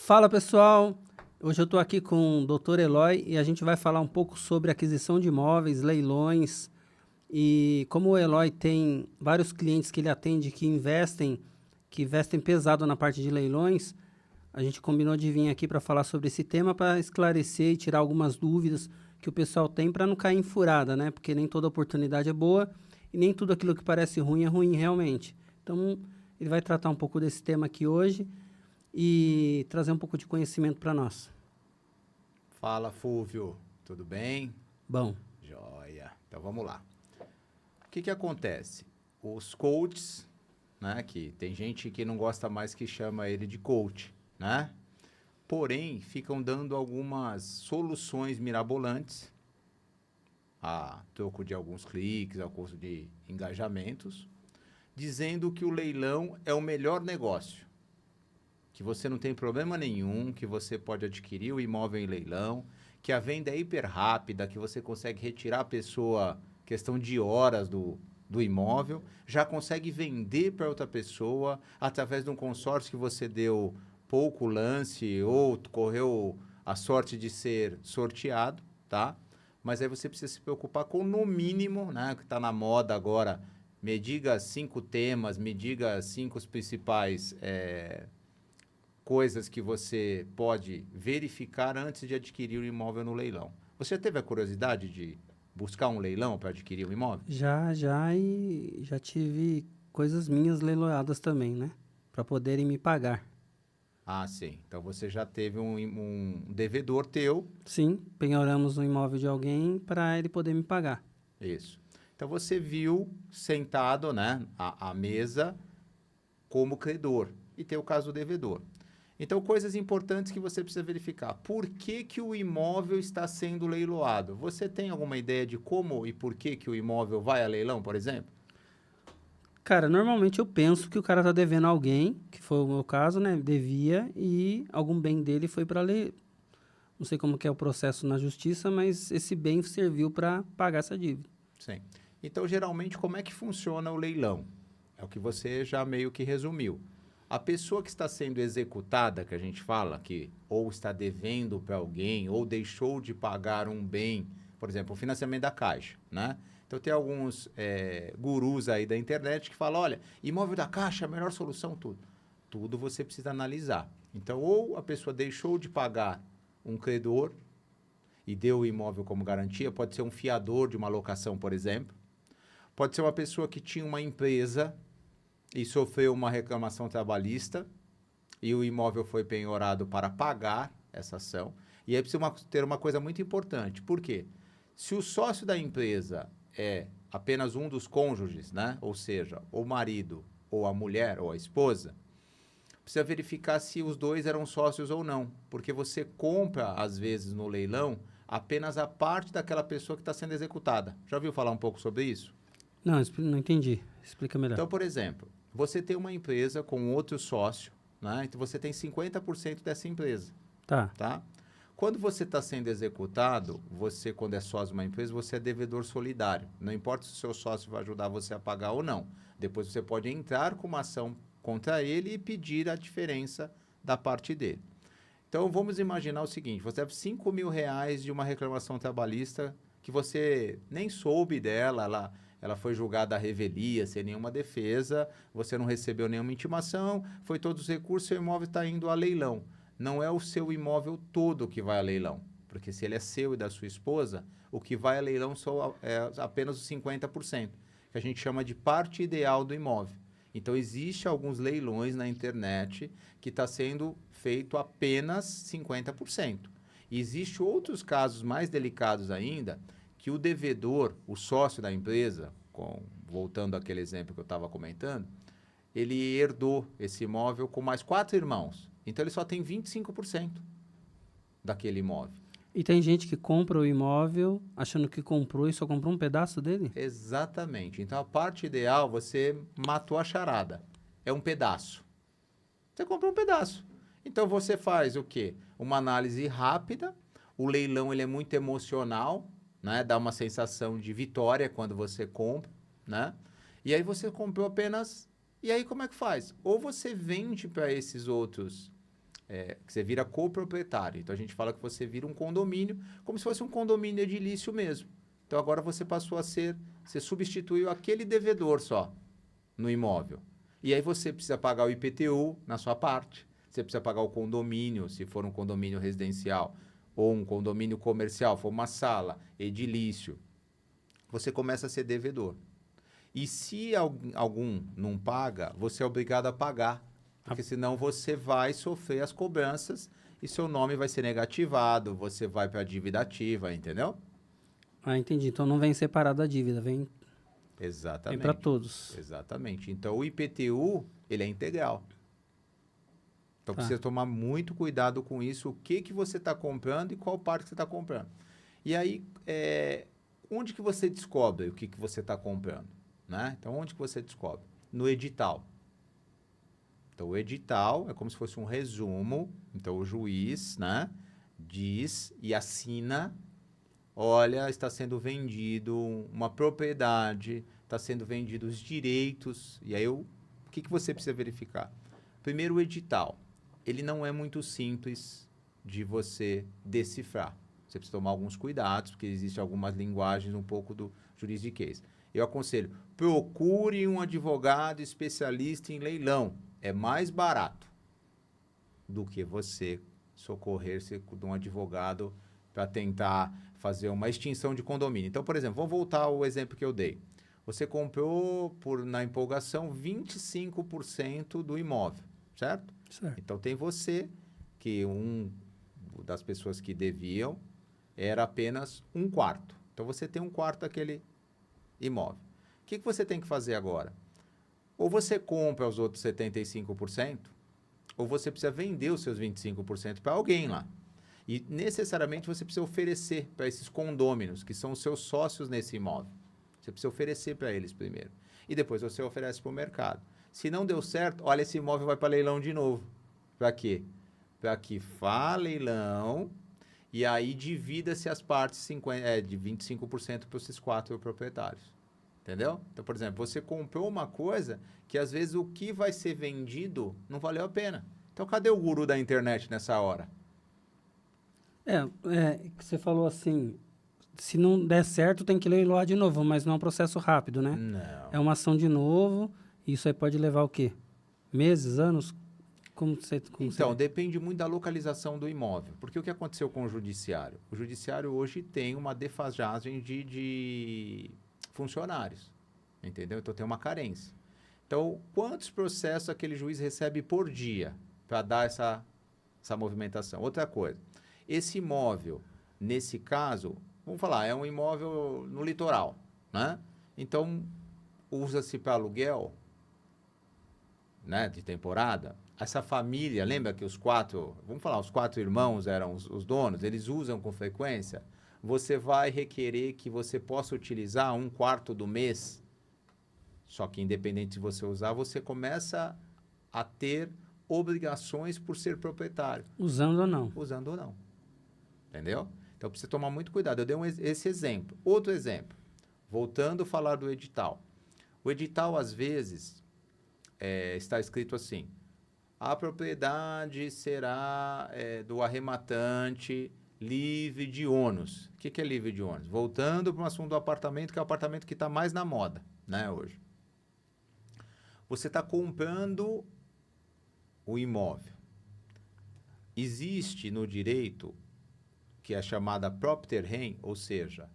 Fala pessoal, hoje eu estou aqui com o Dr. Eloy e a gente vai falar um pouco sobre aquisição de imóveis, leilões e como o Eloy tem vários clientes que ele atende que investem pesado na parte de leilões, a gente combinou de vir aqui para falar sobre esse tema para esclarecer e tirar algumas dúvidas que o pessoal tem para não cair em furada, né? Porque nem toda oportunidade é boa e nem tudo aquilo que parece ruim é ruim realmente. Então, ele vai tratar um pouco desse tema aqui hoje e trazer um pouco de conhecimento para nós. Fala, Fúvio. Tudo bem? Bom, Joia. Então, vamos lá. O que acontece? Os coaches, né, que tem gente que não gosta mais que chama ele de coach, né? Porém, ficam dando algumas soluções mirabolantes a troco de alguns cliques, a custo de engajamentos, dizendo que o leilão é o melhor negócio, que você não tem problema nenhum, que você pode adquirir o imóvel em leilão, que a venda é hiper rápida, que você consegue retirar a pessoa, questão de horas do imóvel, já consegue vender para outra pessoa através de um consórcio que você deu pouco lance ou correu a sorte de ser sorteado, tá? Mas aí você precisa se preocupar com, no mínimo, né, que está na moda agora, me diga 5 temas, me diga 5 os principais coisas que você pode verificar antes de adquirir o imóvel no leilão. Você teve a curiosidade de buscar um leilão para adquirir um imóvel? e já tive coisas minhas leiloadas também, né? Para poderem me pagar. Ah, sim. Então você já teve um devedor teu. Sim, penhoramos um imóvel de alguém para ele poder me pagar. Isso. Então você viu sentado, né, à mesa como credor e tem o caso do devedor. Então, coisas importantes que você precisa verificar. Por que o imóvel está sendo leiloado? Você tem alguma ideia de como e por que o imóvel vai a leilão, por exemplo? Cara, normalmente eu penso que o cara tá devendo a alguém, que foi o meu caso, né? Devia e algum bem dele foi para lei. Não sei como que é o processo na justiça, mas esse bem serviu para pagar essa dívida. Sim. Então, geralmente, como é que funciona o leilão? É o que você já meio que resumiu. A pessoa que está sendo executada, que a gente fala, que ou está devendo para alguém, ou deixou de pagar um bem, por exemplo, o financiamento da Caixa, né? Então, tem alguns gurus aí da internet que falam, olha, imóvel da Caixa é a melhor solução, tudo. Tudo você precisa analisar. Então, ou a pessoa deixou de pagar um credor e deu o imóvel como garantia, pode ser um fiador de uma locação, por exemplo. Pode ser uma pessoa que tinha uma empresa e sofreu uma reclamação trabalhista e o imóvel foi penhorado para pagar essa ação. E aí precisa ter uma coisa muito importante. Por quê? Se o sócio da empresa é apenas um dos cônjuges, né? Ou seja, o marido ou a mulher ou a esposa, precisa verificar se os dois eram sócios ou não. Porque você compra, às vezes, no leilão, apenas a parte daquela pessoa que está sendo executada. Já ouviu falar um pouco sobre isso? Não, não entendi. Explica melhor. Então, por exemplo, você tem uma empresa com outro sócio, né? Então você tem 50% dessa empresa, Tá. tá? Quando você está sendo executado, você, quando é sócio de uma empresa, você é devedor solidário. Não importa se o seu sócio vai ajudar você a pagar ou não. Depois você pode entrar com uma ação contra ele e pedir a diferença da parte dele. Então, vamos imaginar o seguinte, você deve R$ 5.000 de uma reclamação trabalhista que você nem soube dela, ela foi julgada à revelia, sem nenhuma defesa, você não recebeu nenhuma intimação, foi todos os recursos, seu imóvel está indo a leilão. Não é o seu imóvel todo que vai a leilão, porque se ele é seu e da sua esposa, o que vai a leilão é apenas os 50%, que a gente chama de parte ideal do imóvel. Então, existe alguns leilões na internet que está sendo feito apenas 50%. E existe outros casos mais delicados ainda, que o devedor, o sócio da empresa, voltando àquele exemplo que eu estava comentando, ele herdou esse imóvel com mais 4 irmãos. Então, ele só tem 25% daquele imóvel. E tem gente que compra o imóvel achando que comprou e só comprou um pedaço dele? Exatamente. Então, a parte ideal, você matou a charada. É um pedaço. Você comprou um pedaço. Então, você faz o quê? Uma análise rápida. O leilão ele é muito emocional, né? Dá uma sensação de vitória quando você compra, né? E aí você comprou apenas... E aí como é que faz? Ou você vende para esses outros que você vira coproprietário. Então, a gente fala que você vira um condomínio, como se fosse um condomínio edilício mesmo. Então, agora você passou a ser, você substituiu aquele devedor só no imóvel. E aí você precisa pagar o IPTU na sua parte, você precisa pagar o condomínio, se for um condomínio residencial, ou um condomínio comercial, for uma sala, edilício. Você começa a ser devedor. E se algum não paga, você é obrigado a pagar, porque senão você vai sofrer as cobranças e seu nome vai ser negativado, você vai para a dívida ativa, entendeu? Ah, entendi. Então não vem separado a dívida, vem Exatamente. para todos. Exatamente. Então o IPTU, ele é integral. Então Tá. precisa tomar muito cuidado com isso, o que você está comprando e qual parte que você está comprando. E aí, onde que você descobre o que você está comprando? Né? Então, onde que você descobre? No edital. Então, o edital é como se fosse um resumo. Então, o juiz, né, diz e assina, olha, está sendo vendido uma propriedade, está sendo vendido os direitos. E aí, o que você precisa verificar? Primeiro, o edital. Ele não é muito simples de você decifrar. Você precisa tomar alguns cuidados, porque existem algumas linguagens um pouco do juridiquês. Eu aconselho, procure um advogado especialista em leilão. É mais barato do que você socorrer-se de um advogado para tentar fazer uma extinção de condomínio. Então, por exemplo, vamos voltar ao exemplo que eu dei. Você comprou, na empolgação, 25% do imóvel, certo? Certo. Então, tem você, que das pessoas que deviam era apenas 1/4. Então, você tem 1/4 daquele imóvel. O que você tem que fazer agora? Ou você compra os outros 75%, ou você precisa vender os seus 25% para alguém lá. E necessariamente você precisa oferecer para esses condôminos, que são os seus sócios nesse imóvel. Você precisa oferecer para eles primeiro. E depois você oferece para o mercado. Se não deu certo, olha, esse imóvel vai para leilão de novo. Para quê? Para que vá leilão e aí divida-se as partes de 25% para esses 4 proprietários. Entendeu? Então, por exemplo, você comprou uma coisa que às vezes o que vai ser vendido não valeu a pena. Então, cadê o guru da internet nessa hora? Que você falou assim, se não der certo tem que leiloar de novo, mas não é um processo rápido, né? Não. É uma ação de novo, e isso aí pode levar o quê? Meses, anos? Então, depende muito da localização do imóvel. Porque o que aconteceu com o judiciário? O judiciário hoje tem uma defasagem de funcionários, entendeu? Então, tem uma carência. Então, quantos processos aquele juiz recebe por dia para dar essa movimentação? Outra coisa, esse imóvel, nesse caso, vamos falar, é um imóvel no litoral, né? Então, usa-se para aluguel, né, de temporada. Essa família, lembra que os 4 irmãos eram os donos, eles usam com frequência? Você vai requerer que você possa utilizar 1/4 do mês. Só que independente de você usar, você começa a ter obrigações por ser proprietário. Usando ou não. Usando ou não. Entendeu? Então, precisa tomar muito cuidado. Eu dei esse exemplo. Outro exemplo. Voltando a falar do edital. O edital, às vezes, está escrito assim: a propriedade será do arrematante livre de ônus. O que é livre de ônus? Voltando para o assunto do apartamento, que é o apartamento que está mais na moda, né, hoje. Você está comprando o imóvel. Existe no direito, que é chamada propter rem, ou seja,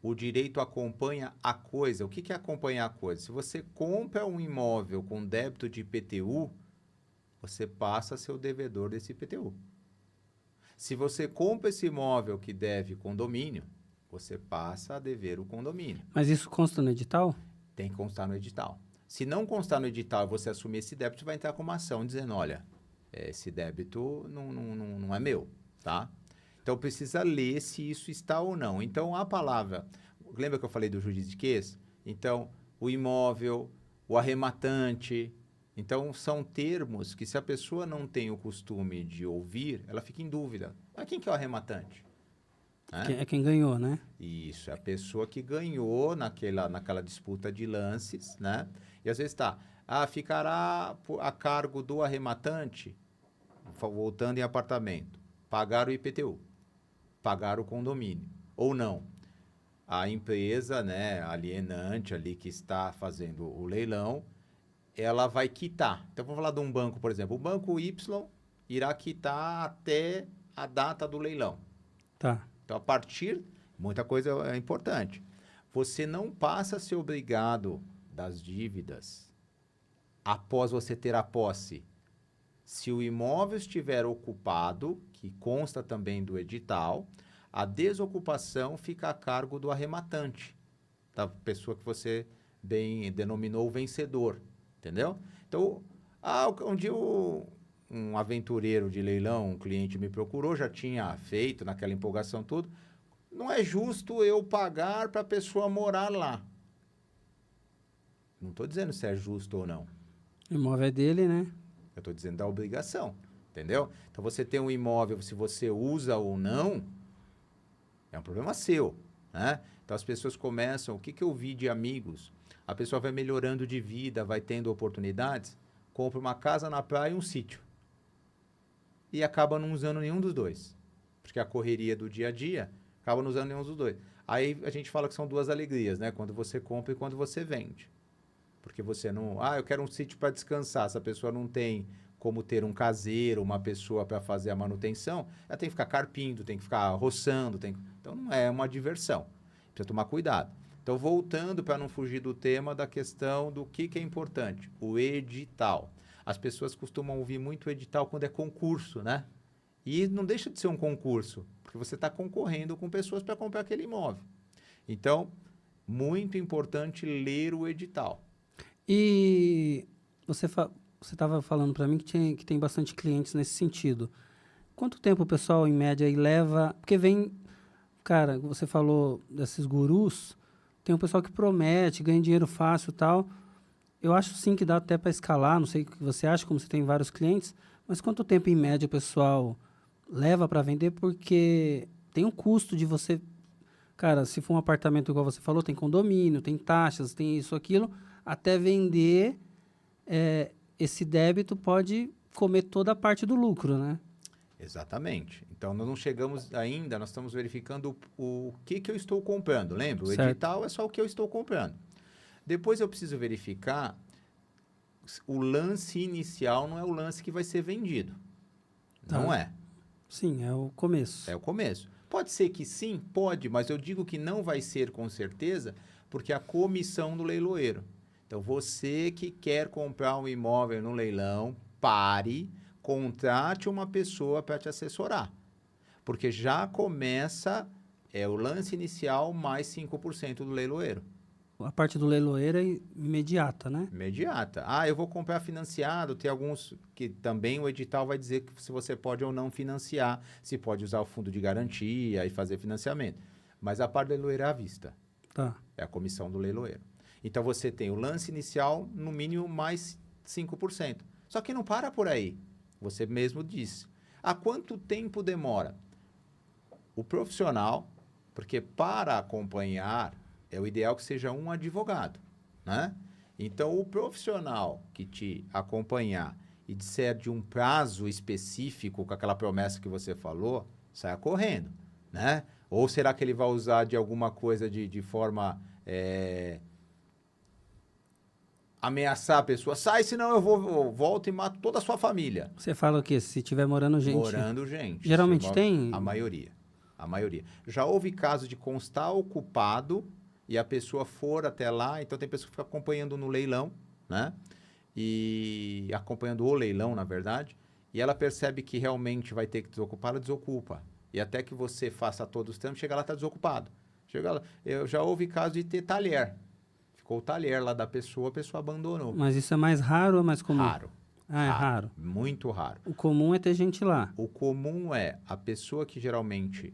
o direito acompanha a coisa. O que é acompanhar a coisa? Se você compra um imóvel com débito de IPTU, você passa a ser o devedor desse IPTU. Se você compra esse imóvel que deve condomínio, você passa a dever o condomínio. Mas isso consta no edital? Tem que constar no edital. Se não constar no edital e você assumir esse débito, vai entrar com uma ação dizendo, olha, esse débito não é meu, tá? Então, precisa ler se isso está ou não. Então, a palavra... Lembra que eu falei do juridiquês? Então, o imóvel, o arrematante... Então, são termos que, se a pessoa não tem o costume de ouvir, ela fica em dúvida. Mas quem que é o arrematante? É quem ganhou, né? Isso, é a pessoa que ganhou naquela disputa de lances, né? E às vezes ficará a cargo do arrematante. voltando em apartamento, pagar o IPTU, pagar o condomínio, ou não. A empresa, né, alienante ali que está fazendo o leilão, ela vai quitar. Então, vamos falar de um banco, por exemplo. O banco Y irá quitar até a data do leilão. Tá. Então, a partir, muita coisa é importante. Você não passa a ser obrigado das dívidas após você ter a posse. Se o imóvel estiver ocupado, que consta também do edital, a desocupação fica a cargo do arrematante, da pessoa que você bem denominou vencedor, entendeu? Então, um dia um aventureiro de leilão, um cliente me procurou, já tinha feito naquela empolgação tudo, não é justo eu pagar para a pessoa morar lá. Não estou dizendo se é justo ou não. O imóvel é dele, né? Eu estou dizendo da obrigação, entendeu? Então, você tem um imóvel, se você usa ou não, é um problema seu, né? Então, as pessoas começam... O que eu vi de amigos? A pessoa vai melhorando de vida, vai tendo oportunidades, compra uma casa na praia e um sítio. E acaba não usando nenhum dos dois. Porque a correria do dia a dia acaba não usando nenhum dos dois. Aí, a gente fala que são duas alegrias, né? Quando você compra e quando você vende. Porque você não... eu quero um sítio para descansar. Se a pessoa não tem como ter um caseiro, uma pessoa para fazer a manutenção, ela tem que ficar carpindo, tem que ficar roçando. Então, não é uma diversão. Precisa tomar cuidado. Então, voltando para não fugir do tema da questão do que é importante. O edital. As pessoas costumam ouvir muito o edital quando é concurso, né? E não deixa de ser um concurso, porque você está concorrendo com pessoas para comprar aquele imóvel. Então, muito importante ler o edital. E você estava falando para mim que tem bastante clientes nesse sentido. Quanto tempo o pessoal, em média, aí leva... Porque vem... Cara, você falou desses gurus, tem um pessoal que promete, ganha dinheiro fácil e tal. Eu acho sim que dá até para escalar, não sei o que você acha, como você tem vários clientes, mas quanto tempo, em média, o pessoal leva para vender? Porque tem um custo de você... Cara, se for um apartamento, igual você falou, tem condomínio, tem taxas, tem isso, aquilo... Até vender, esse débito pode comer toda a parte do lucro, né? Exatamente. Então, nós não chegamos ainda, nós estamos verificando o que eu estou comprando. Lembra? O Certo. edital é só o que eu estou comprando. Depois eu preciso verificar o lance inicial, não é o lance que vai ser vendido. Tá. Não é. Sim, é o começo. É o começo. Pode ser que sim, pode, mas eu digo que não vai ser com certeza, porque é a comissão do leiloeiro. Então, você que quer comprar um imóvel no leilão, pare, contrate uma pessoa para te assessorar. Porque já começa o lance inicial mais 5% do leiloeiro. A parte do leiloeiro é imediata, né? Imediata. Eu vou comprar financiado. Tem alguns que também o edital vai dizer que se você pode ou não financiar, se pode usar o fundo de garantia e fazer financiamento. Mas a parte do leiloeiro é à vista. Tá. É a comissão do leiloeiro. Então, você tem o lance inicial, no mínimo, mais 5%. Só que não para por aí. Você mesmo disse. Há quanto tempo demora? O profissional, porque para acompanhar, é o ideal que seja um advogado, né? Então, o profissional que te acompanhar e disser de um prazo específico com aquela promessa que você falou, saia correndo, né? Ou será que ele vai usar de alguma coisa de forma... ameaçar a pessoa, sai, senão eu volto e mato toda a sua família. Você fala o quê? Se tiver morando gente... Morando gente. Geralmente tem? A maioria. A maioria. Já houve casos de constar ocupado e a pessoa for até lá, então tem pessoa que fica acompanhando no leilão, né? E acompanhando o leilão, na verdade, e ela percebe que realmente vai ter que desocupar, ela desocupa. E até que você faça todos os trâmites, chega lá, está desocupado. Chega lá. Eu já houve caso de ter talher. Ficou o talher lá da pessoa, a pessoa abandonou. Mas isso é mais raro ou mais comum? Raro. É raro. Muito raro. O comum é ter gente lá. O comum é a pessoa que geralmente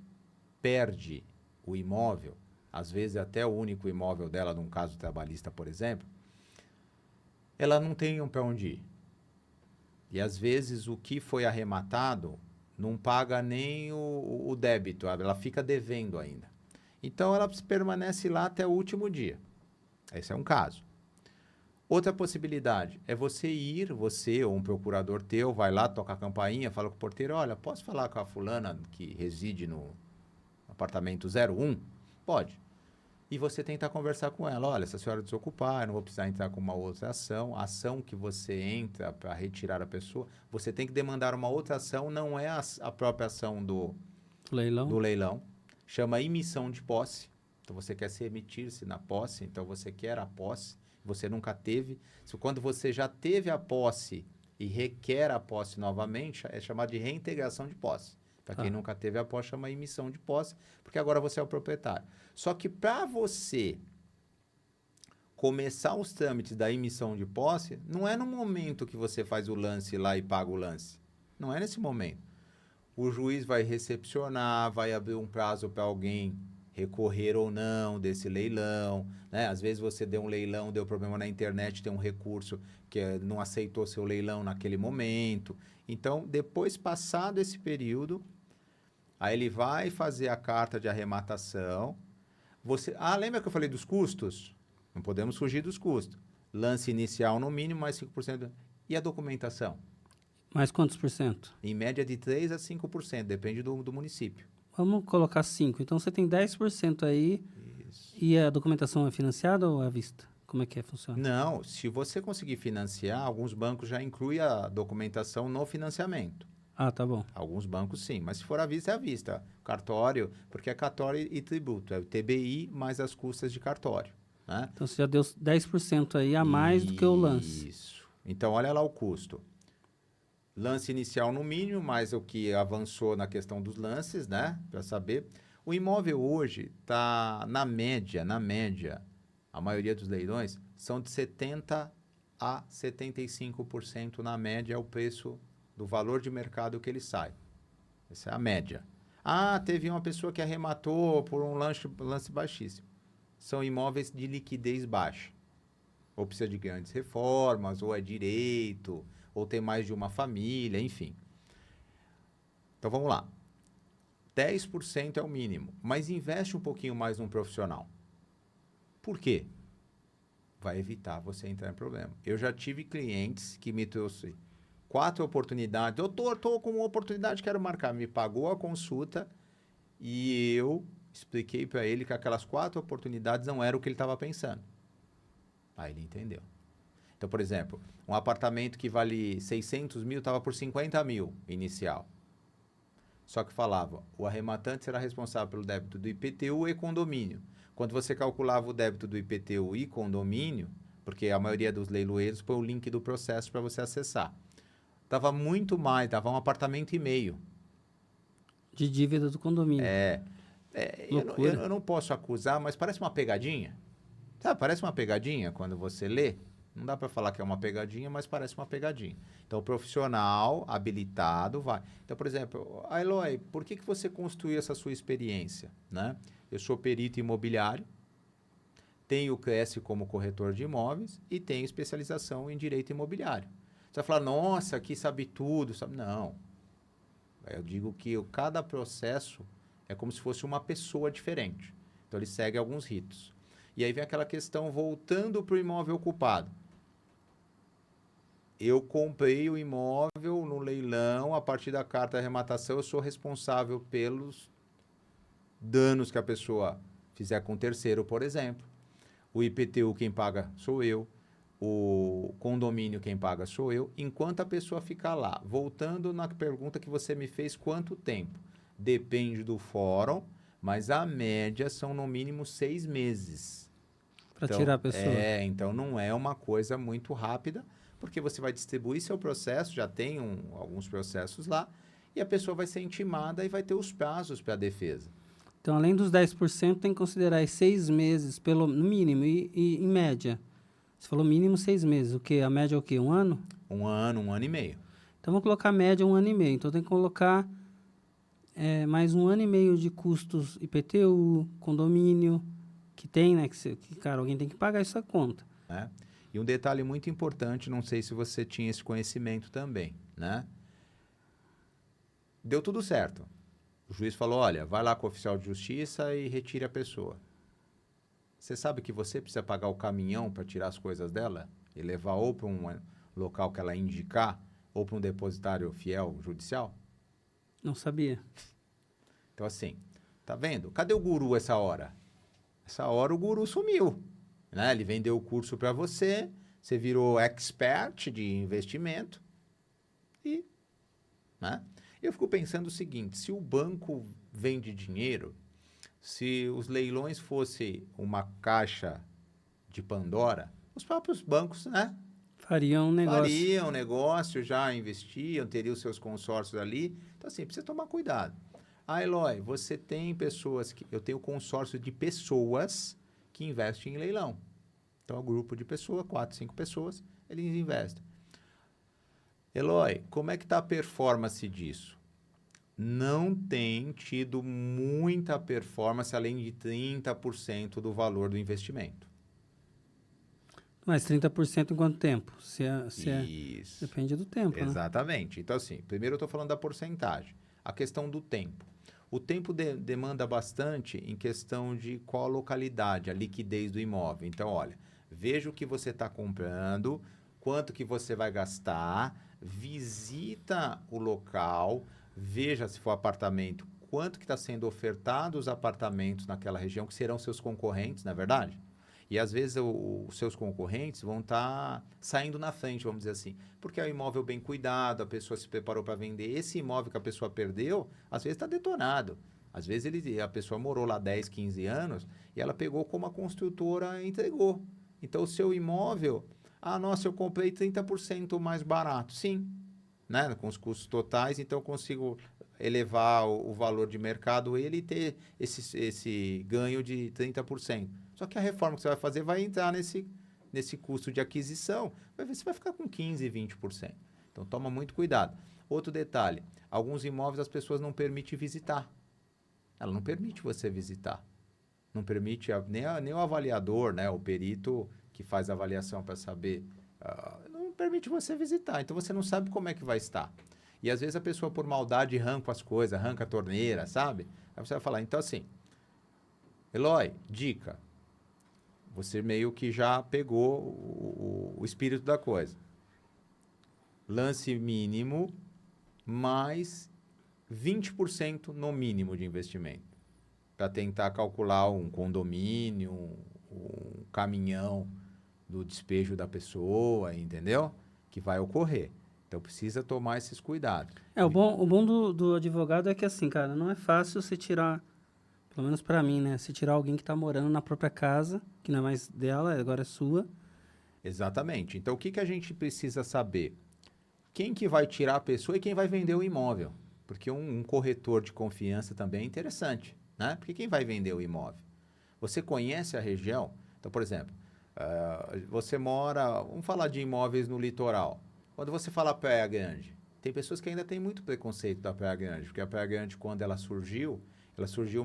perde o imóvel, às vezes até o único imóvel dela, num caso trabalhista, por exemplo, ela não tem para onde ir. E às vezes o que foi arrematado não paga nem o débito, ela fica devendo ainda. Então ela permanece lá até o último dia. Esse é um caso. Outra possibilidade é você ou um procurador teu, vai lá, toca a campainha, fala com o porteiro, olha, posso falar com a fulana que reside no apartamento 01? Pode. E você tenta conversar com ela, olha, se a senhora desocupar, eu não vou precisar entrar com uma outra ação. A ação que você entra para retirar a pessoa, você tem que demandar uma outra ação, não é a própria ação do leilão. Chama emissão de posse. Então, você quer se emitir-se na posse, então você quer a posse, você nunca teve. Quando você já teve a posse e requer a posse novamente, é chamado de reintegração de posse. Para quem nunca teve a posse, chama emissão de posse, porque agora você é o proprietário. Só que para você começar os trâmites da emissão de posse, não é no momento que você faz o lance lá e paga o lance. Não é nesse momento. O juiz vai recepcionar, vai abrir um prazo para alguém recorrer ou não desse leilão, né? Às vezes você deu um leilão, deu problema na internet, tem um recurso que não aceitou seu leilão naquele momento. Então, depois passado esse período, aí ele vai fazer a carta de arrematação. Lembra que eu falei dos custos? Não podemos fugir dos custos. Lance inicial no mínimo, mais 5%. E a documentação? Mais quantos por cento? Em média de 3% a 5%, depende do município. Vamos colocar 5%. Então, você tem 10% aí. Isso. E a documentação é financiada ou à vista? Como é que funciona? Não, se você conseguir financiar, alguns bancos já incluem a documentação no financiamento. Ah, tá bom. Alguns bancos sim, mas se for à vista, é à vista. Cartório, porque é cartório e tributo. É o TBI mais as custas de cartório. Né? Então, você já deu 10% aí a mais do que o lance. Isso. Então, olha lá o custo. Lance inicial no mínimo, mais o que avançou na questão dos lances, né? Para saber. O imóvel hoje está na média, a maioria dos leilões são de 70% a 75% na média é o preço do valor de mercado que ele sai. Essa é a média. Teve uma pessoa que arrematou por um lance baixíssimo. São imóveis de liquidez baixa. Ou precisa de grandes reformas, ou é direito, ou tem mais de uma família, enfim. Então, vamos lá. 10% é o mínimo, mas investe um pouquinho mais num profissional. Por quê? Vai evitar você entrar em problema. Eu já tive clientes que me trouxeram 4 oportunidades. Doutor, estou com uma oportunidade, quero marcar. Me pagou a consulta e eu expliquei para ele que aquelas 4 oportunidades não eram o que ele estava pensando. Aí ele entendeu. Então, por exemplo, um apartamento que vale 600 mil estava por 50 mil inicial. Só que falava, o arrematante será responsável pelo débito do IPTU e condomínio. Quando você calculava o débito do IPTU e condomínio, porque a maioria dos leiloeiros põe o link do processo para você acessar. Dava muito mais, dava um apartamento e meio. De dívida do condomínio. Eu não posso acusar, mas parece uma pegadinha. Sabe, parece uma pegadinha quando você lê. Não dá para falar que é uma pegadinha, mas parece uma pegadinha. Então, o profissional habilitado vai. Então, por exemplo, Eloy, por que você construiu essa sua experiência? Né? Eu sou perito imobiliário, tenho o CRES como corretor de imóveis e tenho especialização em direito imobiliário. Você vai falar, nossa, aqui sabe tudo. Não. Eu digo que cada processo é como se fosse uma pessoa diferente. Então, ele segue alguns ritos. E aí vem aquela questão voltando para o imóvel ocupado. Eu comprei o imóvel no leilão, a partir da carta de arrematação, eu sou responsável pelos danos que a pessoa fizer com o terceiro, por exemplo. O IPTU quem paga sou eu, o condomínio quem paga sou eu, enquanto a pessoa ficar lá. Voltando na pergunta que você me fez, quanto tempo? Depende do fórum, mas a média são no mínimo 6 meses. Para tirar a pessoa. Então não é uma coisa muito rápida, porque você vai distribuir seu processo, já tem alguns processos lá, e a pessoa vai ser intimada e vai ter os prazos para a defesa. Então, além dos 10%, tem que considerar 6 meses, no mínimo, e em média. Você falou mínimo 6 meses. O quê? A média é o quê? 1 ano? 1 ano, 1 ano e meio. Então, vamos colocar a média 1 ano e meio. Então, tem que colocar mais 1 ano e meio de custos IPTU, condomínio, que tem, né? Cara, alguém tem que pagar essa conta. E um detalhe muito importante, não sei se você tinha esse conhecimento também, né? Deu tudo certo. O juiz falou, olha, vai lá com o oficial de justiça e retire a pessoa. Você sabe que você precisa pagar o caminhão para tirar as coisas dela? e levar ou para um local que ela indicar, ou para um depositário fiel judicial? Não sabia. Então, assim, tá vendo? Cadê o guru essa hora? Essa hora o guru sumiu, né? Ele vendeu o curso para você, você virou expert de investimento e, né? Eu fico pensando o seguinte, se o banco vende dinheiro, se os leilões fossem uma caixa de Pandora, os próprios bancos, né? Fariam um negócio. Fariam negócio, já investiam, teriam os seus consórcios ali. Então, assim, precisa tomar cuidado. Ah, Eloy, você tem pessoas que... Eu tenho consórcio de pessoas que investem em leilão. Então, é um grupo de pessoas, 4, 5 pessoas, eles investem. Eloy, como é que está a performance disso? Não tem tido muita performance além de 30% do valor do investimento. Mas 30% em quanto tempo? Isso. Depende do tempo, né? Exatamente. Então, assim, primeiro eu estou falando da porcentagem. A questão do tempo. O tempo demanda bastante em questão de qual a localidade, a liquidez do imóvel. Então, olha, veja o que você está comprando, quanto que você vai gastar, visita o local, veja se for apartamento, quanto que está sendo ofertado os apartamentos naquela região, que serão seus concorrentes, não é verdade? E às vezes os seus concorrentes vão estar saindo na frente, vamos dizer assim. Porque é um imóvel bem cuidado, a pessoa se preparou para vender. Esse imóvel que a pessoa perdeu, às vezes está detonado. Às vezes a pessoa morou lá 10, 15 anos e ela pegou como a construtora entregou. Então o seu imóvel, nossa, eu comprei 30% mais barato. Sim, né? Com os custos totais, então eu consigo elevar o valor de mercado ele e ter esse ganho de 30%. Só que a reforma que você vai fazer vai entrar nesse custo de aquisição, vai ver se vai ficar com 15%, 20%. Então, toma muito cuidado. Outro detalhe, alguns imóveis as pessoas não permitem visitar. Ela não permite você visitar. Não permite nem o avaliador, né, o perito que faz a avaliação para saber, não permite você visitar. Então, você não sabe como é que vai estar. E, às vezes, a pessoa, por maldade, arranca as coisas, arranca a torneira, sabe? Aí você vai falar, então, assim, Eloy, dica. Você meio que já pegou o espírito da coisa. Lance mínimo mais 20% no mínimo de investimento. Para tentar calcular um condomínio, um caminhão do despejo da pessoa, entendeu? Que vai ocorrer. Então, precisa tomar esses cuidados. O bom do advogado é que, assim, cara, não é fácil você tirar, pelo menos pra mim, né? Você tirar alguém que tá morando na própria casa, que não é mais dela, agora é sua. Exatamente. Então, o que a gente precisa saber? Quem que vai tirar a pessoa e quem vai vender o imóvel? Porque um corretor de confiança também é interessante, né? Porque quem vai vender o imóvel? Você conhece a região? Então, por exemplo, você mora... Vamos falar de imóveis no litoral. Quando você fala Praia Grande, tem pessoas que ainda têm muito preconceito da Praia Grande, porque a Praia Grande, quando ela surgiu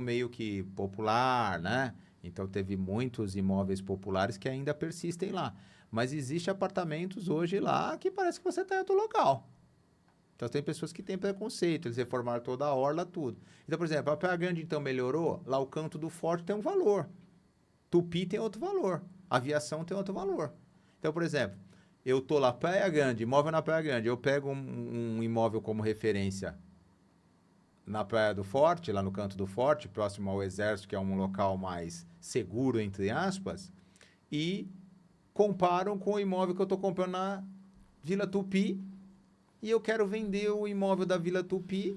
meio que popular, né? Então, teve muitos imóveis populares que ainda persistem lá. Mas existem apartamentos hoje lá que parece que você está em outro local. Então, tem pessoas que têm preconceito, eles reformaram toda a orla, tudo. Então, por exemplo, a Praia Grande, então, melhorou, lá o Canto do Forte tem um valor. Tupi tem outro valor. Aviação tem outro valor. Então, por exemplo, eu estou lá, Praia Grande, imóvel na Praia Grande, eu pego um imóvel como referência na Praia do Forte, lá no Canto do Forte, próximo ao Exército, que é um local mais seguro, entre aspas, e comparam com o imóvel que eu estou comprando na Vila Tupi e eu quero vender o imóvel da Vila Tupi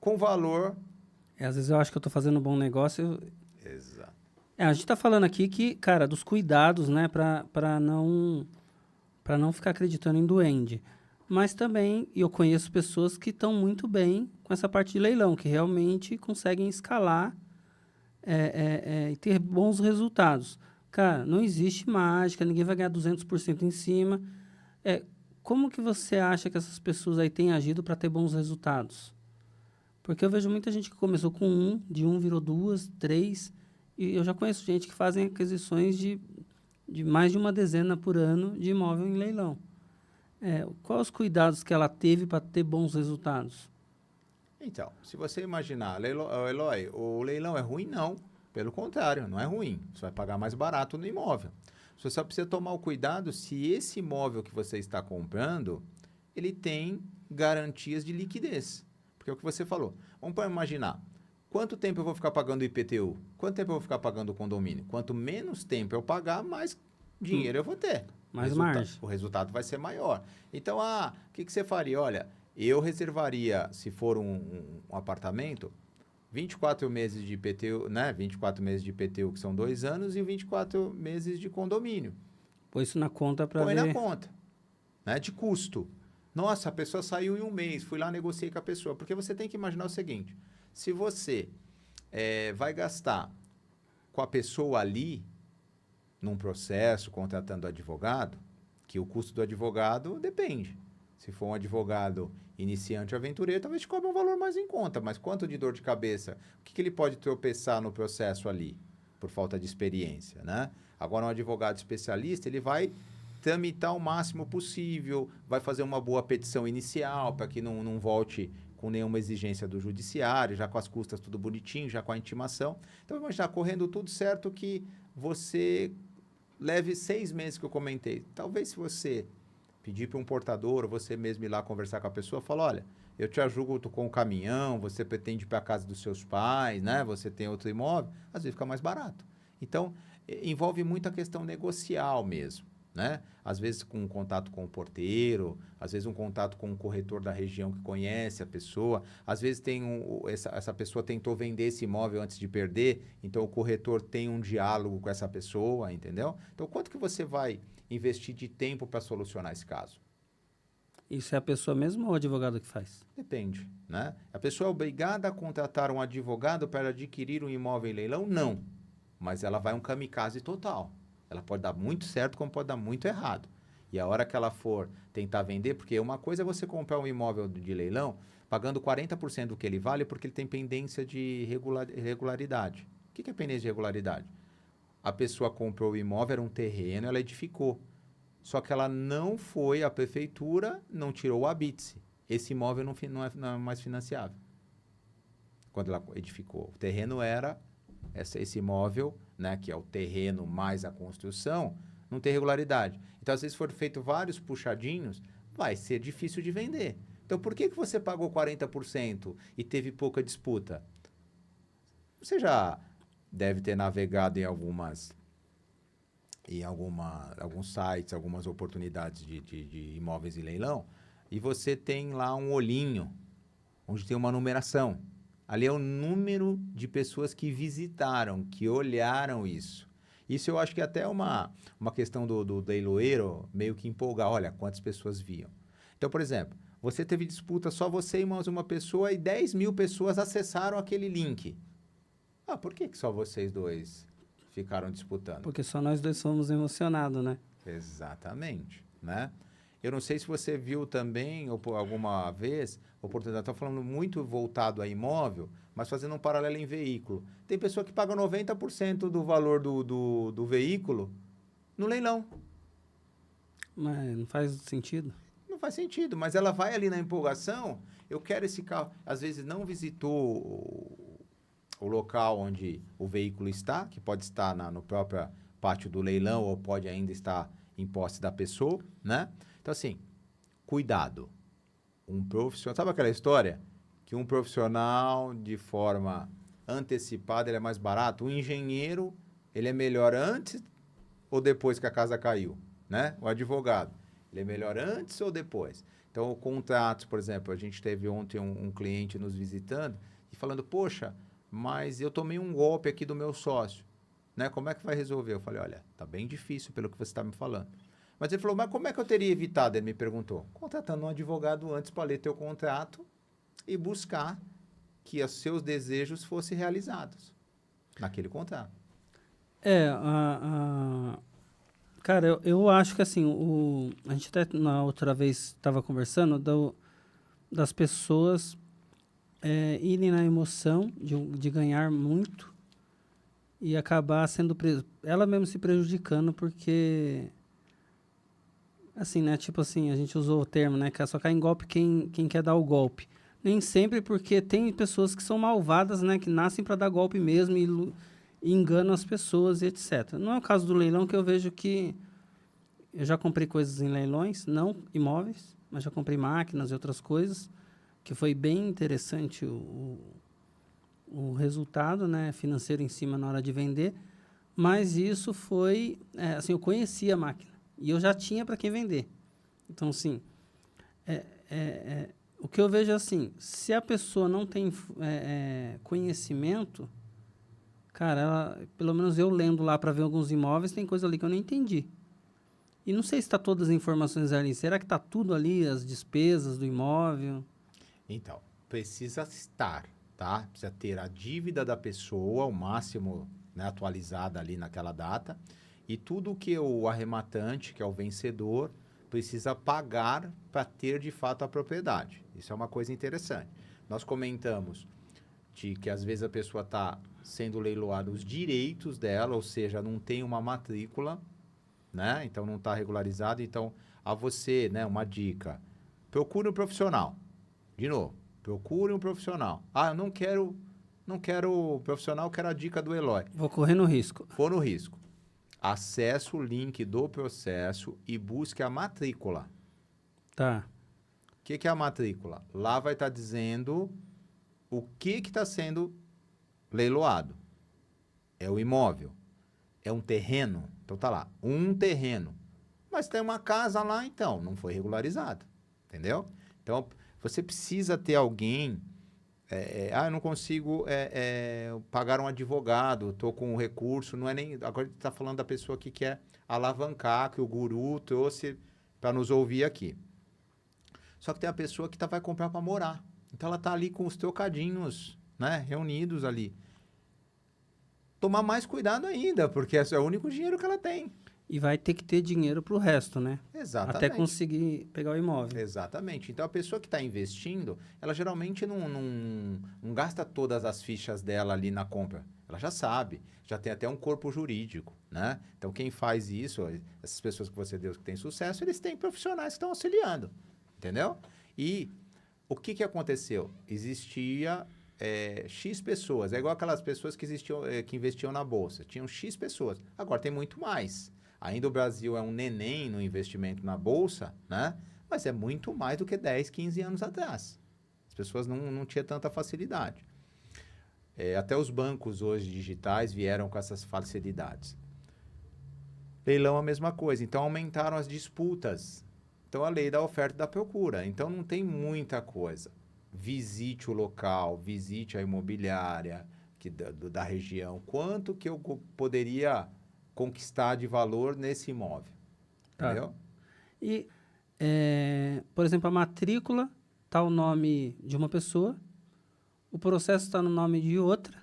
com valor... Às vezes eu acho que eu tô fazendo um bom negócio. Exato. A gente tá falando aqui que, cara, dos cuidados, né, pra não ficar acreditando em duende. Mas também eu conheço pessoas que estão muito bem com essa parte de leilão, que realmente conseguem escalar e ter bons resultados. Cara, não existe mágica, ninguém vai ganhar 200% em cima. Como que você acha que essas pessoas aí têm agido para ter bons resultados? Porque eu vejo muita gente que começou com de um virou 2, 3, e eu já conheço gente que fazem aquisições de mais de uma dezena por ano de imóvel em leilão. Quais os cuidados que ela teve para ter bons resultados? Então, se você imaginar, Eloy, o leilão é ruim? Não. Pelo contrário, não é ruim. Você vai pagar mais barato no imóvel. Você só precisa tomar o cuidado se esse imóvel que você está comprando, ele tem garantias de liquidez. Porque é o que você falou. Vamos imaginar, quanto tempo eu vou ficar pagando o IPTU? Quanto tempo eu vou ficar pagando o condomínio? Quanto menos tempo eu pagar, mais dinheiro eu vou ter. Mais margem. O resultado vai ser maior. Então, o que você faria? Olha, eu reservaria, se for um apartamento, 24 meses de IPTU, né? 24 meses de IPTU, que são 2 anos, e 24 meses de condomínio. Põe isso na conta para ver. Põe na conta, né? De custo. Nossa, a pessoa saiu em um mês, fui lá, negociei com a pessoa. Porque você tem que imaginar o seguinte, se você vai gastar com a pessoa ali, num processo, contratando advogado, que o custo do advogado depende. Se for um advogado iniciante aventureiro, talvez te cobre um valor mais em conta. Mas quanto de dor de cabeça? O que ele pode tropeçar no processo ali? Por falta de experiência, né? Agora, um advogado especialista, ele vai tramitar o máximo possível, vai fazer uma boa petição inicial para que não volte com nenhuma exigência do judiciário, já com as custas tudo bonitinho, já com a intimação. Então, imagina, correndo tudo certo que você leve 6 meses que eu comentei. Talvez se você pedir para um portador, ou você mesmo ir lá conversar com a pessoa, falar, olha, eu te ajudo com o caminhão, você pretende ir para a casa dos seus pais, né? Você tem outro imóvel, às vezes fica mais barato. Então, envolve muita questão negocial mesmo, né? Às vezes com um contato com o porteiro, às vezes um contato com um corretor da região que conhece a pessoa, às vezes essa pessoa tentou vender esse imóvel antes de perder, então o corretor tem um diálogo com essa pessoa, entendeu? Então, quanto que você vai investir de tempo para solucionar esse caso? Isso é a pessoa mesmo ou o advogado que faz? Depende, né? A pessoa é obrigada a contratar um advogado para adquirir um imóvel em leilão? Não. Mas ela vai um kamikaze total. Ela pode dar muito certo, como pode dar muito errado. E a hora que ela for tentar vender, porque uma coisa é você comprar um imóvel de leilão pagando 40% do que ele vale porque ele tem pendência de regularidade. O que é pendência de regularidade? A pessoa comprou o imóvel, era um terreno, ela edificou. Só que ela não foi à prefeitura, não tirou o habite-se. Esse imóvel não é mais financiável. Quando ela edificou. O terreno era esse imóvel, né, que é o terreno mais a construção, não tem regularidade. Então, às vezes, foram feitos vários puxadinhos, vai ser difícil de vender. Então, por que você pagou 40% e teve pouca disputa? Você já deve ter navegado em alguns sites, algumas oportunidades de imóveis em leilão, e você tem lá um olhinho, onde tem uma numeração. Ali é o número de pessoas que visitaram, que olharam isso. Isso eu acho que até é uma questão do leiloeiro meio que empolgar. Olha, quantas pessoas viam. Então, por exemplo, você teve disputa só você e mais uma pessoa e 10 mil pessoas acessaram aquele link. Por que só vocês dois ficaram disputando? Porque só nós dois somos emocionados, né? Exatamente, né? Eu não sei se você viu também, ou por alguma vez, oportunidade, estou falando muito voltado a imóvel, mas fazendo um paralelo em veículo. Tem pessoa que paga 90% do valor do veículo no leilão. Mas não faz sentido. Não faz sentido, mas ela vai ali na empolgação, eu quero esse carro. Às vezes não visitou o local onde o veículo está, que pode estar no próprio pátio do leilão ou pode ainda estar em posse da pessoa, né? Então, assim, cuidado. Um profissional... Sabe aquela história? Que um profissional, de forma antecipada, ele é mais barato. O engenheiro, ele é melhor antes ou depois que a casa caiu, né? O advogado, ele é melhor antes ou depois? Então, o contrato, por exemplo, a gente teve ontem um cliente nos visitando e falando, poxa, mas eu tomei um golpe aqui do meu sócio, né? Como é que vai resolver? Eu falei, olha, tá bem difícil pelo que você está me falando. Mas ele falou, mas como é que eu teria evitado? Ele me perguntou. Contratando um advogado antes para ler teu contrato e buscar que os seus desejos fossem realizados naquele contrato. Cara, eu acho que assim, a gente até na outra vez estava conversando das pessoas irem na emoção de ganhar muito e acabar sendo ela mesma se prejudicando porque... Assim, né? Tipo assim, a gente usou o termo, né? Que só cai em golpe quem quer dar o golpe. Nem sempre, porque tem pessoas que são malvadas, né? Que nascem para dar golpe mesmo e enganam as pessoas e etc. Não é o caso do leilão, que eu vejo que eu já comprei coisas em leilões, não imóveis, mas já comprei máquinas e outras coisas, que foi bem interessante o resultado, né, financeiro em cima na hora de vender, mas isso foi, assim, eu conhecia a máquina e eu já tinha para quem vender. Então, assim, o que eu vejo é assim, se a pessoa não tem conhecimento, cara, pelo menos eu lendo lá para ver alguns imóveis, tem coisa ali que eu não entendi. E não sei se está todas as informações ali. Será que está tudo ali, as despesas do imóvel? Então, precisa estar, tá? Precisa ter a dívida da pessoa, o máximo, né, atualizada ali naquela data, e tudo que o arrematante, que é o vencedor, precisa pagar para ter de fato a propriedade. Isso é uma coisa interessante. Nós comentamos de que às vezes a pessoa está sendo leiloada os direitos dela, ou seja, não tem uma matrícula, né? Então não está regularizado. Então, a você, né, uma dica: procure um profissional. De novo, procure um profissional. Ah, eu não quero profissional, quero a dica do Eloy. Vou correr no risco. For no risco. Acesse o link do processo e busque a matrícula. Tá. O que é a matrícula? Lá vai estar dizendo o que está sendo leiloado. É o imóvel. É um terreno. Então tá lá, um terreno. Mas tem uma casa lá, então, não foi regularizado. Entendeu? Então, você precisa ter alguém. Eu não consigo pagar um advogado, estou com um recurso, não é nem. Agora a gente está falando da pessoa que quer alavancar, que o guru trouxe para nos ouvir aqui. Só que tem a pessoa que vai comprar para morar. Então ela está ali com os trocadinhos, né, reunidos ali. Tomar mais cuidado ainda, porque esse é o único dinheiro que ela tem. E vai ter que ter dinheiro para o resto, né? Exatamente. Até conseguir pegar o imóvel. Exatamente. Então, a pessoa que está investindo, ela geralmente não gasta todas as fichas dela ali na compra. Ela já sabe, já tem até um corpo jurídico, né? Então, quem faz isso, essas pessoas que você deu que têm sucesso, eles têm profissionais que estão auxiliando, entendeu? E o que aconteceu? Existia X pessoas, é igual aquelas pessoas que investiam na Bolsa. Tinham X pessoas, agora tem muito mais. Ainda o Brasil é um neném no investimento na Bolsa, né? Mas é muito mais do que 10, 15 anos atrás. As pessoas não tinham tanta facilidade. Até os bancos hoje digitais vieram com essas facilidades. Leilão é a mesma coisa. Então, aumentaram as disputas. Então, a lei da oferta e da procura. Então, não tem muita coisa. Visite o local, visite a imobiliária da região. Quanto que eu poderia conquistar de valor nesse imóvel? Entendeu? Tá. E, por exemplo, a matrícula está o nome de uma pessoa, o processo está no nome de outra.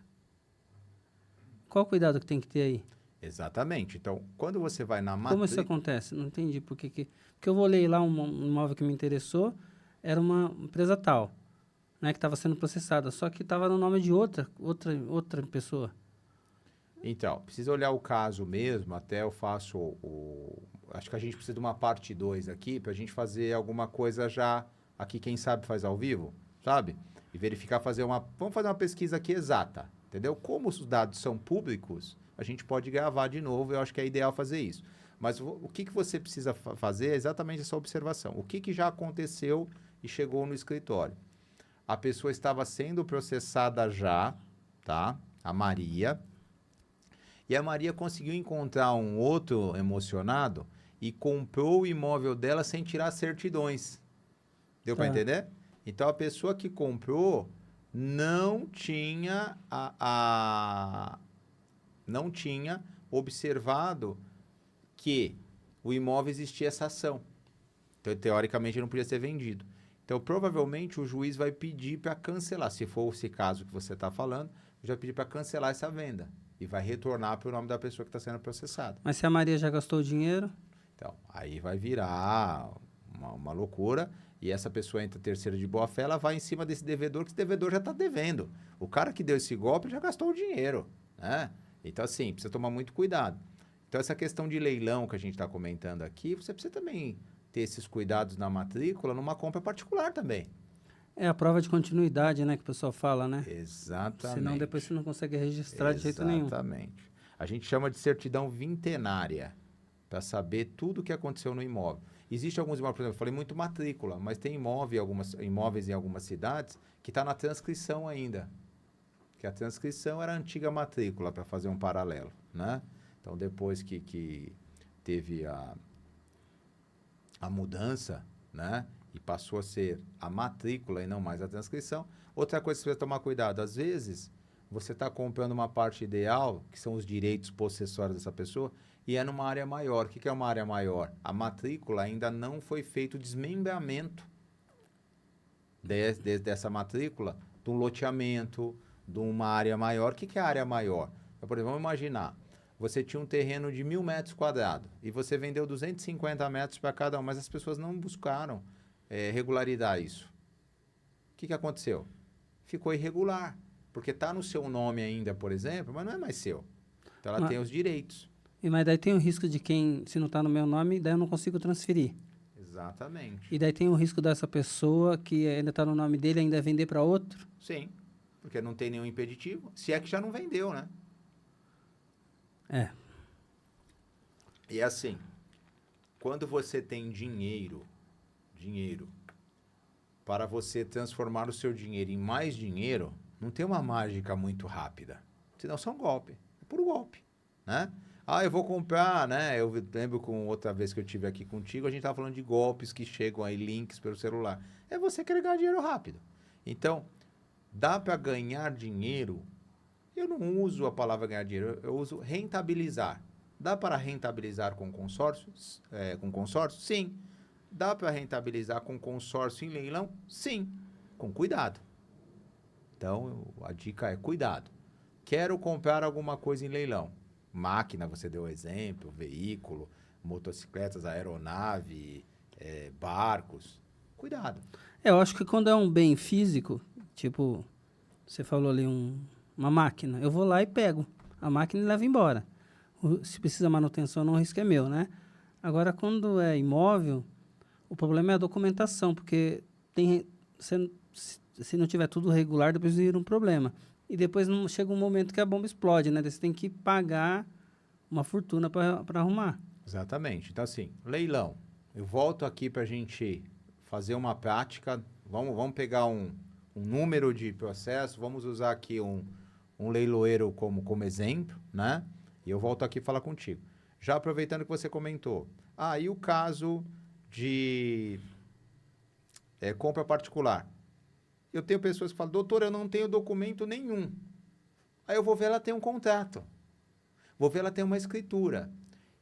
Qual o cuidado que tem que ter aí? Exatamente. Então, quando você vai na Como matrícula... isso acontece? Não entendi. Porque eu vou leilar um imóvel que me interessou, era uma empresa tal, né, que estava sendo processada, só que estava no nome de outra pessoa. Então, precisa olhar o caso mesmo, até eu faço acho que a gente precisa de uma parte 2 aqui, para a gente fazer alguma coisa já aqui, quem sabe faz ao vivo, sabe? E verificar, vamos fazer uma pesquisa aqui exata, entendeu? Como os dados são públicos, a gente pode gravar de novo, eu acho que é ideal fazer isso. Mas o que você precisa fazer é exatamente essa observação. O que já aconteceu e chegou no escritório? A pessoa estava sendo processada já, tá? A Maria. E a Maria conseguiu encontrar um outro emocionado e comprou o imóvel dela sem tirar certidões. Deu para entender? Então, a pessoa que comprou não tinha não tinha observado que o imóvel existia essa ação. Então, teoricamente, não podia ser vendido. Então, provavelmente, o juiz vai pedir para cancelar. Se for esse caso que você está falando, já pedir para cancelar essa venda. E vai retornar para o nome da pessoa que está sendo processada. Mas se a Maria já gastou o dinheiro? Então, aí vai virar uma loucura. E essa pessoa entra terceira de boa-fé, ela vai em cima desse devedor, que esse devedor já está devendo. O cara que deu esse golpe já gastou o dinheiro, né? Então, assim, precisa tomar muito cuidado. Então, essa questão de leilão que a gente está comentando aqui, você precisa também ter esses cuidados na matrícula, numa compra particular também. É a prova de continuidade, né, que o pessoal fala, né? Exatamente. Senão depois você não consegue registrar de jeito nenhum. Exatamente. A gente chama de certidão vintenária, para saber tudo o que aconteceu no imóvel. Existem alguns imóveis, por exemplo, eu falei muito matrícula, mas tem imóveis em algumas cidades que está na transcrição ainda. Que a transcrição era a antiga matrícula, para fazer um paralelo, né? Então, depois que teve a mudança, né? E passou a ser a matrícula e não mais a transcrição. Outra coisa que você precisa tomar cuidado, às vezes você está comprando uma parte ideal, que são os direitos possessórios dessa pessoa, e é numa área maior. O que é uma área maior? A matrícula ainda não foi feito o desmembramento dessa matrícula, de um loteamento, de uma área maior. O que é a área maior? Então, por exemplo, vamos imaginar, você tinha um terreno de 1.000 metros quadrados e você vendeu 250 metros para cada um, mas as pessoas não buscaram regularizar isso. O que aconteceu? Ficou irregular, porque está no seu nome ainda, por exemplo, mas não é mais seu. Então ela tem os direitos. Mas daí tem o risco de quem, se não está no meu nome, daí eu não consigo transferir. Exatamente. E daí tem o risco dessa pessoa que ainda está no nome dele ainda vender para outro? Sim, porque não tem nenhum impeditivo. Se é que já não vendeu, né? É. E assim, quando você tem dinheiro, para você transformar o seu dinheiro em mais dinheiro, não tem uma mágica muito rápida. Senão são golpe. É puro golpe, né? Ah, eu vou comprar, né? Eu lembro com outra vez que eu tive aqui contigo, a gente estava falando de golpes que chegam aí, links pelo celular. É você querer ganhar dinheiro rápido. Então, dá para ganhar dinheiro. Eu não uso a palavra ganhar dinheiro, eu uso rentabilizar. Dá para rentabilizar com consórcio? Com consórcio? Sim. Dá para rentabilizar com consórcio em leilão? Sim. Com cuidado. Então, a dica é cuidado. Quero comprar alguma coisa em leilão. Máquina, você deu exemplo, veículo, motocicletas, aeronave, barcos. Cuidado. Eu acho que quando é um bem físico, tipo, você falou ali uma máquina, eu vou lá e pego a máquina e levo embora. Se precisa manutenção, não, o risco é meu, né? Agora, quando é imóvel, o problema é a documentação, porque se não tiver tudo regular, depois vira um problema. E depois chega um momento que a bomba explode, né? Daí você tem que pagar uma fortuna para arrumar. Exatamente. Então, assim, leilão. Eu volto aqui para a gente fazer uma prática. Vamos pegar um número de processo. Vamos usar aqui um leiloeiro como exemplo, né? E eu volto aqui falar contigo. Já aproveitando que você comentou. E o caso de compra particular. Eu tenho pessoas que falam, doutor, eu não tenho documento nenhum. Aí eu vou ver, ela tem um contrato. Vou ver, ela tem uma escritura.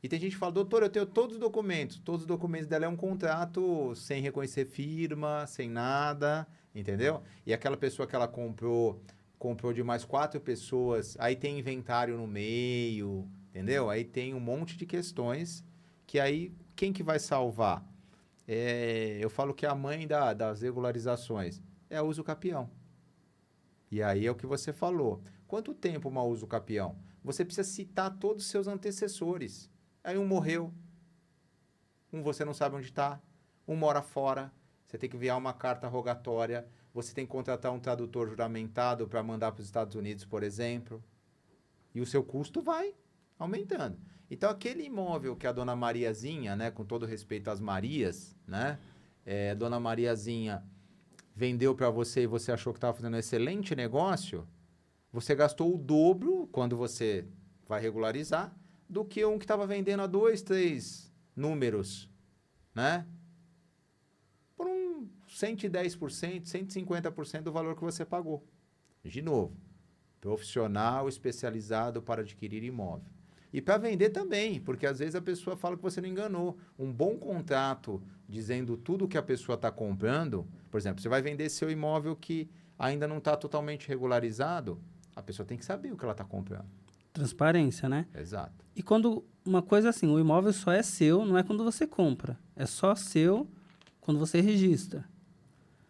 E tem gente que fala, doutor, eu tenho todos os documentos. Todos os documentos dela é um contrato sem reconhecer firma, sem nada, entendeu? E aquela pessoa que ela comprou de mais 4 pessoas, aí tem inventário no meio, entendeu? Aí tem um monte de questões que aí, quem que vai salvar? Eu falo que a mãe das regularizações é a uso capião. E aí é o que você falou. Quanto tempo uma uso capião? Você precisa citar todos os seus antecessores. Aí um morreu, um você não sabe onde está, um mora fora, você tem que enviar uma carta rogatória, você tem que contratar um tradutor juramentado para mandar para os Estados Unidos, por exemplo. E o seu custo vai aumentando. Então, aquele imóvel que a dona Mariazinha, né, com todo respeito às Marias, né, dona Mariazinha vendeu para você e você achou que estava fazendo um excelente negócio, você gastou o dobro, quando você vai regularizar, do que um que estava vendendo a 2, 3 números, né? Por 110%, 150% do valor que você pagou. De novo, profissional especializado para adquirir imóvel. E para vender também, porque às vezes a pessoa fala que você não enganou. Um bom contrato dizendo tudo que a pessoa está comprando, por exemplo, você vai vender seu imóvel que ainda não está totalmente regularizado, a pessoa tem que saber o que ela está comprando. Transparência, né? Exato. E quando uma coisa assim, o imóvel só é seu, não é quando você compra. É só seu quando você registra.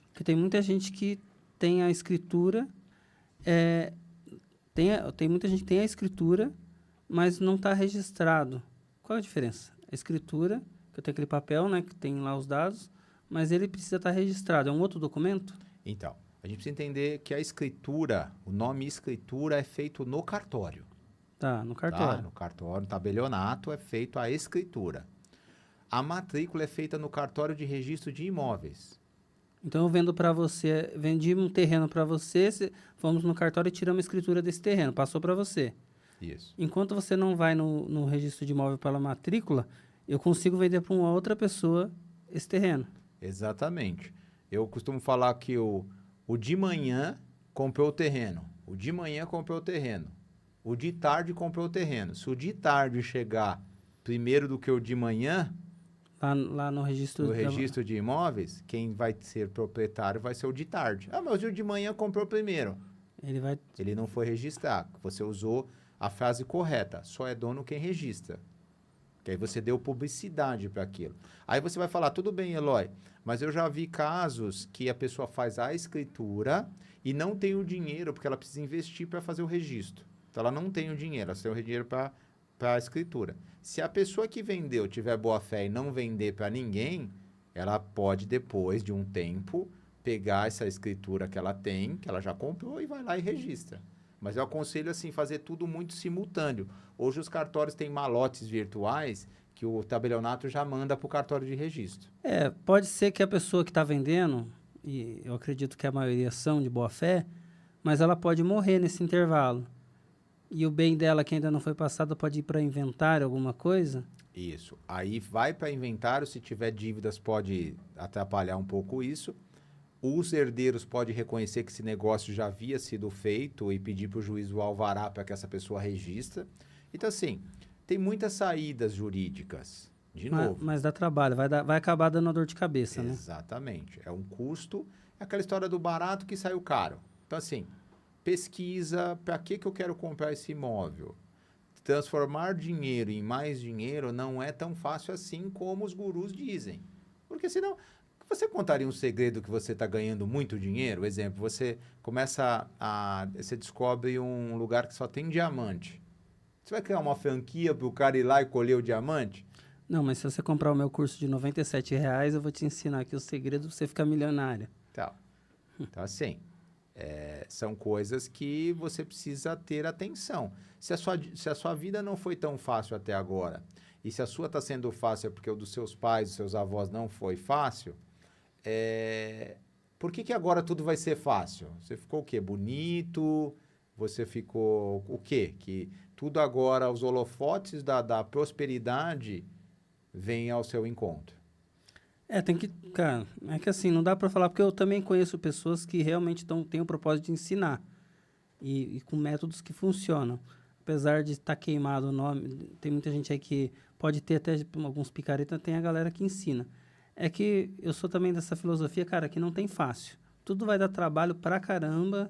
Porque tem muita gente que tem a escritura, tem muita gente que tem a escritura, mas não está registrado. Qual é a diferença? A escritura, que eu tenho aquele papel, né, que tem lá os dados, mas ele precisa estar registrado. É um outro documento? Então, a gente precisa entender que a escritura, o nome escritura é feito no cartório. Tá, no Tá? cartório. No cartório, no tabelionato é feito a escritura. A matrícula é feita no cartório de registro de imóveis. Então eu vendo para você, vendi um terreno para você, vamos no cartório e tiramos a escritura desse terreno, passou para você. Isso. Enquanto você não vai no registro de imóvel pela matrícula, eu consigo vender para uma outra pessoa esse terreno. Exatamente. Eu costumo falar que o de manhã comprou o terreno. O de manhã comprou o terreno. O de tarde comprou o terreno. Se o de tarde chegar primeiro do que o de manhã, Lá no registro. no registro de imóveis, quem vai ser proprietário vai ser o de tarde. Ah, mas o de manhã comprou primeiro. Ele vai. Ele não foi registrar. Você usou a frase correta. Só é dono quem registra. Que aí você deu publicidade para aquilo. Aí você vai falar, tudo bem, Eloy, mas eu já vi casos que a pessoa faz a escritura e não tem o dinheiro, porque ela precisa investir para fazer o registro. Então, ela não tem o dinheiro, ela tem o dinheiro para a escritura. Se a pessoa que vendeu tiver boa fé e não vender para ninguém, ela pode, depois de um tempo, pegar essa escritura que ela tem, que ela já comprou, e vai lá e registra. Mas eu aconselho, assim, fazer tudo muito simultâneo. Hoje os cartórios têm malotes virtuais que o tabelionato já manda para o cartório de registro. Pode ser que a pessoa que está vendendo, e eu acredito que a maioria são de boa fé, mas ela pode morrer nesse intervalo. E o bem dela que ainda não foi passado pode ir para inventário, alguma coisa? Isso. Aí vai para inventário, se tiver dívidas pode atrapalhar um pouco isso. Os herdeiros podem reconhecer que esse negócio já havia sido feito e pedir para o juiz o alvará para que essa pessoa registre. Então, assim, tem muitas saídas jurídicas. De novo. Mas dá trabalho, vai acabar dando uma dor de cabeça, né? Exatamente. É um custo. É aquela história do barato que saiu caro. Então, assim, pesquisa para que eu quero comprar esse imóvel. Transformar dinheiro em mais dinheiro não é tão fácil assim como os gurus dizem. Porque senão... Você contaria um segredo que você está ganhando muito dinheiro? Exemplo, você você descobre um lugar que só tem diamante. Você vai criar uma franquia para o cara ir lá e colher o diamante? Não, mas se você comprar o meu curso de R$ 97, eu vou te ensinar aqui o segredo para você ficar milionário. Então assim, são coisas que você precisa ter atenção. Se a sua vida não foi tão fácil até agora, e se a sua está sendo fácil é porque o dos seus pais, dos seus avós não foi fácil, por que agora tudo vai ser fácil? Você ficou o quê? Bonito? Você ficou o quê? Que tudo agora, os holofotes da prosperidade vêm ao seu encontro. Tem que, cara, é que assim, não dá para falar, porque eu também conheço pessoas que realmente têm o propósito de ensinar e com métodos que funcionam. Apesar de estar queimado o nome, tem muita gente aí que pode ter até alguns picaretas, tem a galera que ensina. É que eu sou também dessa filosofia, cara, que não tem fácil. Tudo vai dar trabalho pra caramba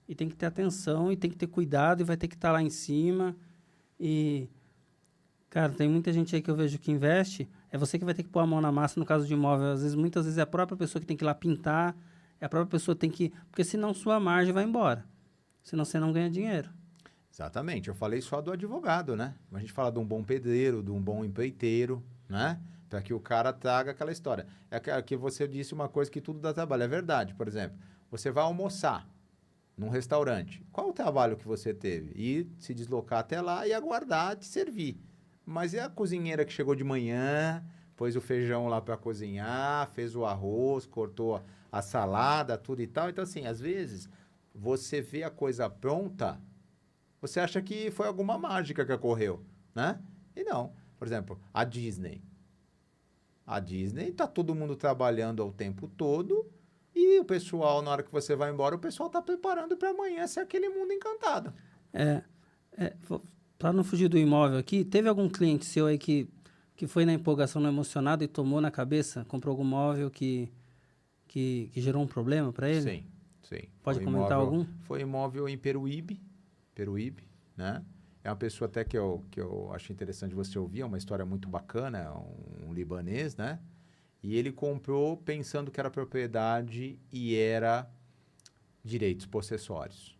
e tem que ter atenção e tem que ter cuidado e vai ter que estar lá em cima. E, cara, tem muita gente aí que eu vejo que investe, é você que vai ter que pôr a mão na massa no caso de imóvel. Muitas vezes é a própria pessoa que tem que ir lá pintar, é a própria pessoa que tem que... Porque senão sua margem vai embora. Senão você não ganha dinheiro. Exatamente. Eu falei só do advogado, né? A gente fala de um bom pedreiro, de um bom empreiteiro, né? Para que o cara traga aquela história. É que você disse uma coisa que tudo dá trabalho. É verdade. Por exemplo, você vai almoçar num restaurante. Qual o trabalho que você teve? Ir se deslocar até lá e aguardar te servir. Mas é a cozinheira que chegou de manhã, pôs o feijão lá para cozinhar, fez o arroz, cortou a salada, tudo e tal. Então, assim, às vezes, você vê a coisa pronta, você acha que foi alguma mágica que ocorreu, né? E não. Por exemplo, a Disney. A Disney tá todo mundo trabalhando ao tempo todo e o pessoal, na hora que você vai embora, o pessoal tá preparando para amanhã ser aquele mundo encantado. Para não fugir do imóvel aqui, teve algum cliente seu aí que foi na empolgação, no emocionado e tomou na cabeça, comprou algum móvel que gerou um problema para ele? Sim, sim. Pode comentar algum? Foi imóvel em Peruíbe, né? É uma pessoa até que eu acho interessante você ouvir, é uma história muito bacana, é um libanês, né? E ele comprou pensando que era propriedade e era direitos possessórios.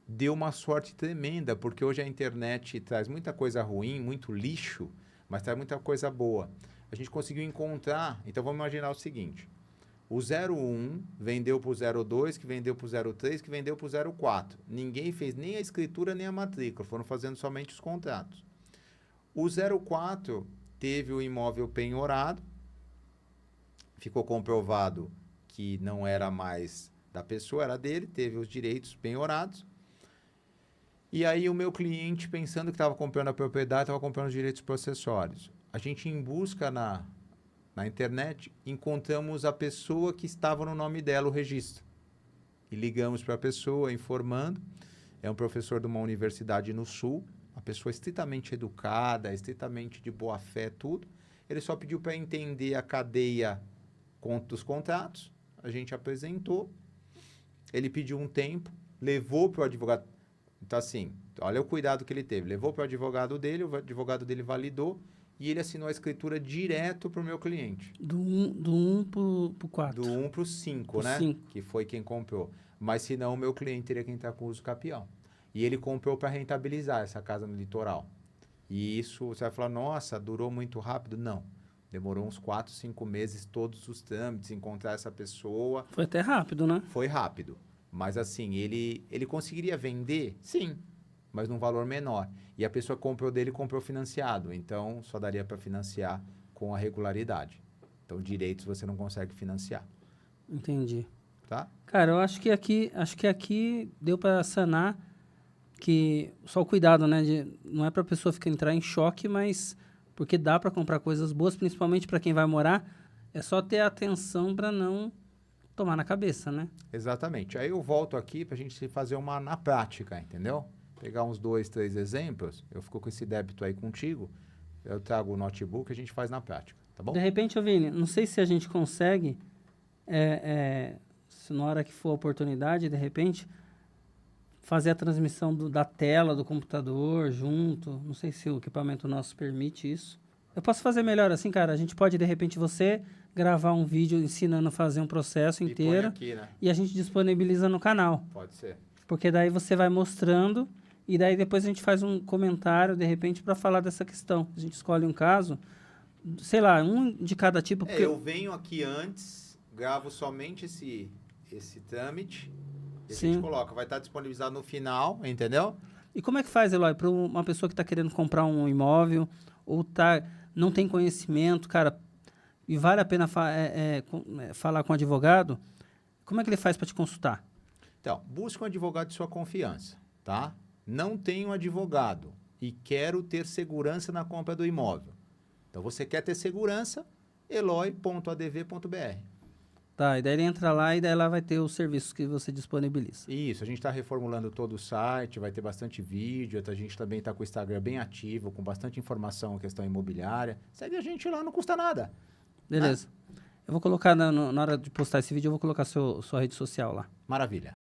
Deu uma sorte tremenda, porque hoje a internet traz muita coisa ruim, muito lixo, mas traz muita coisa boa. A gente conseguiu encontrar, então vamos imaginar o seguinte, O 01 vendeu para o 02, que vendeu para o 03, que vendeu para o 04. Ninguém fez nem a escritura nem a matrícula, foram fazendo somente os contratos. O 04 teve o imóvel penhorado, ficou comprovado que não era mais da pessoa, era dele, teve os direitos penhorados. E aí o meu cliente, pensando que estava comprando a propriedade, estava comprando os direitos processórios. A gente, em busca na internet, encontramos a pessoa que estava no nome dela, o registro. E ligamos para a pessoa, informando. É um professor de uma universidade no Sul, uma pessoa estritamente educada, estritamente de boa fé, tudo. Ele só pediu para entender a cadeia dos contratos. A gente apresentou. Ele pediu um tempo, levou para o advogado. Então, assim, olha o cuidado que ele teve. Levou para o advogado dele validou e ele assinou a escritura direto para o meu cliente. Do 1 pro 4. Do 1 para o 5, né? 5. Que foi quem comprou. Mas senão o meu cliente teria que entrar com uso capião. E ele comprou para rentabilizar essa casa no litoral. E isso, você vai falar, nossa, durou muito rápido? Não. Demorou uns 4, 5 meses, todos os trâmites, encontrar essa pessoa. Foi até rápido, né? Foi rápido. Mas assim, ele conseguiria vender? Sim, mas num valor menor. E a pessoa comprou dele, comprou financiado. Então, só daria para financiar com a regularidade. Então, direitos você não consegue financiar. Entendi. Tá? Cara, eu acho que aqui deu para sanar que só o cuidado, né? Não é para a pessoa entrar em choque, mas porque dá para comprar coisas boas, principalmente para quem vai morar. É só ter atenção para não tomar na cabeça, né? Exatamente. Aí eu volto aqui para a gente fazer uma na prática, entendeu? Pegar uns 2, 3 exemplos. Eu fico com esse débito aí contigo. Eu trago o notebook e a gente faz na prática, tá bom? De repente, Vini, não sei se a gente consegue, se na hora que for a oportunidade, de repente, fazer a transmissão da tela do computador junto. Não sei se o equipamento nosso permite isso. Eu posso fazer melhor assim, cara. A gente pode, de repente, você gravar um vídeo ensinando a fazer um processo inteiro aqui, né? e a gente disponibiliza no canal. Pode ser. Porque daí você vai mostrando e daí depois a gente faz um comentário, de repente, para falar dessa questão. A gente escolhe um caso, sei lá, um de cada tipo. Porque eu venho aqui antes, gravo somente esse trâmite e a Sim. gente coloca. Vai estar disponibilizado no final, entendeu? E como é que faz, Eloy, para uma pessoa que está querendo comprar um imóvel ou não tem conhecimento, cara, e vale a pena falar com o advogado, como é que ele faz para te consultar? Então, busque um advogado de sua confiança, tá? Não tenho advogado e quero ter segurança na compra do imóvel. Então, você quer ter segurança? eloy.adv.br. Tá, e daí ele entra lá e daí lá vai ter os serviços que você disponibiliza. Isso, a gente está reformulando todo o site, vai ter bastante vídeo, a gente também está com o Instagram bem ativo, com bastante informação em questão imobiliária. Segue a gente lá, não custa nada. Beleza. Eu vou colocar, na hora de postar esse vídeo, eu vou colocar sua rede social lá. Maravilha.